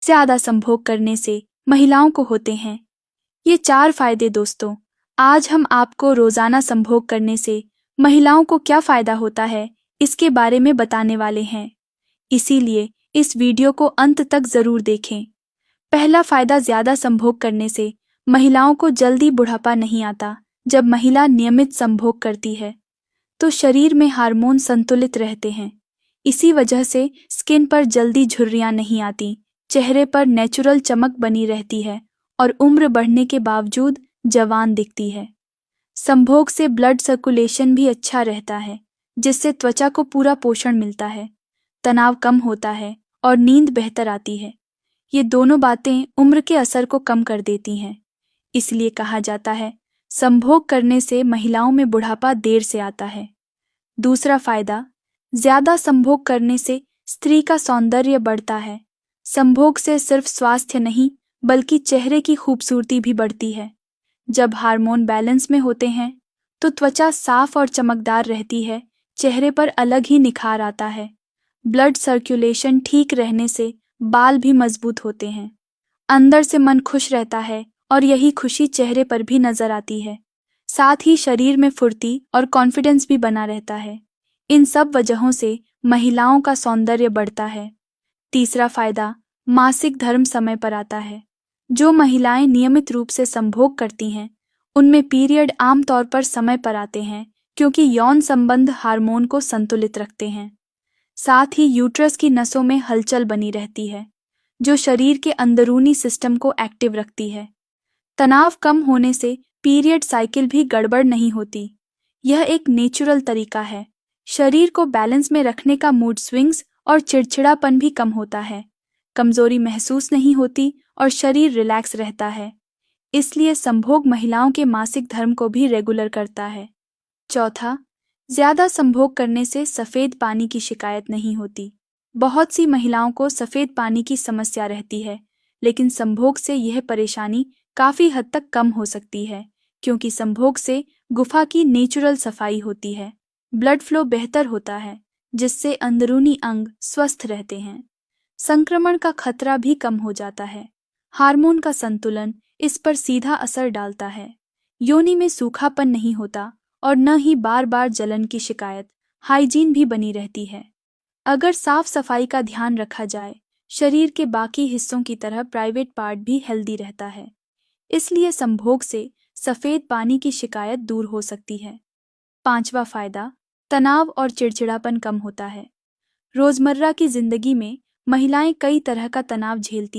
ज्यादा संभोग करने से महिलाओं को होते हैं। ये 4 फायदे दोस्तों, आज हम आपको रोजाना संभोग करने से महिलाओं को क्या फायदा होता है इसके बारे में बताने वाले हैं। इसीलिए इस वीडियो को अंत तक जरूर देखें। पहला फायदा, ज्यादा संभोग करने से महिलाओं को जल्दी बुढ़ापा नहीं आता। जब महिला नियमित संभोग करती है तो शरीर में हार्मोन संतुलित रहते हैं। इसी वजह से स्किन पर जल्दी झुर्रियां नहीं आती, चेहरे पर नेचुरल चमक बनी रहती है और उम्र बढ़ने के बावजूद जवान दिखती है। संभोग से ब्लड सर्कुलेशन भी अच्छा रहता है, जिससे त्वचा को पूरा पोषण मिलता है, तनाव कम होता है और नींद बेहतर आती है। ये दोनों बातें उम्र के असर को कम कर देती हैं। इसलिए कहा जाता है, संभोग करने से महिलाओं में बुढ़ापा देर से आता है। दूसरा फायदा, ज्यादा संभोग करने से स्त्री का सौंदर्य बढ़ता है। संभोग से सिर्फ स्वास्थ्य नहीं बल्कि चेहरे की खूबसूरती भी बढ़ती है। जब हार्मोन बैलेंस में होते हैं तो त्वचा साफ और चमकदार रहती है, चेहरे पर अलग ही निखार आता है। ब्लड सर्कुलेशन ठीक रहने से बाल भी मजबूत होते हैं। अंदर से मन खुश रहता है और यही खुशी चेहरे पर भी नजर आती है। साथ ही शरीर में फुर्ती और कॉन्फिडेंस भी बना रहता है। इन सब वजहों से महिलाओं का सौंदर्य बढ़ता है। तीसरा फायदा, मासिक धर्म समय पर आता है। जो महिलाएं नियमित रूप से संभोग करती हैं उनमें पीरियड आमतौर पर समय पर आते हैं, क्योंकि यौन संबंध हार्मोन को संतुलित रखते हैं। साथ ही यूट्रस की नसों में हलचल बनी रहती है, जो शरीर के अंदरूनी सिस्टम को एक्टिव रखती है। तनाव कम होने से पीरियड साइकिल भी गड़बड़ नहीं होती। यह एक नेचुरल तरीका है। शरीर को बैलेंस में रखने का मूड स्विंग्स और चिड़चिड़ापन भी कम होता है। कमजोरी महसूस नहीं होती और शरीर रिलैक्स रहता है। इसलिए संभोग महिलाओं के मासिक धर्म को भी रेगुलर करता है। चौथा, ज्यादा संभोग करने से सफेद पानी की शिकायत नहीं होती। बहुत सी महिलाओं को सफेद पानी की समस्या रहती है, लेकिन संभोग से यह परेशानी काफी हद तक कम हो सकती है, क्योंकि संभोग से गुफा की नेचुरल सफाई होती है। ब्लड फ्लो बेहतर होता है, जिससे अंदरूनी अंग स्वस्थ रहते हैं। संक्रमण का खतरा भी कम हो जाता है। हार्मोन का संतुलन इस पर सीधा असर डालता है। योनि में सूखापन नहीं होता और न ही बार बार जलन की शिकायत। हाइजीन भी बनी रहती है। अगर साफ सफाई का ध्यान रखा जाए, शरीर के बाकी हिस्सों की तरह प्राइवेट पार्ट भी हेल्दी रहता है। इसलिए संभोग से सफेद पानी की शिकायत दूर हो सकती है। पांचवा फायदा, तनाव और चिड़चिड़ापन कम होता है। रोजमर्रा की जिंदगी में महिलाएं कई तरह का तनाव झेलती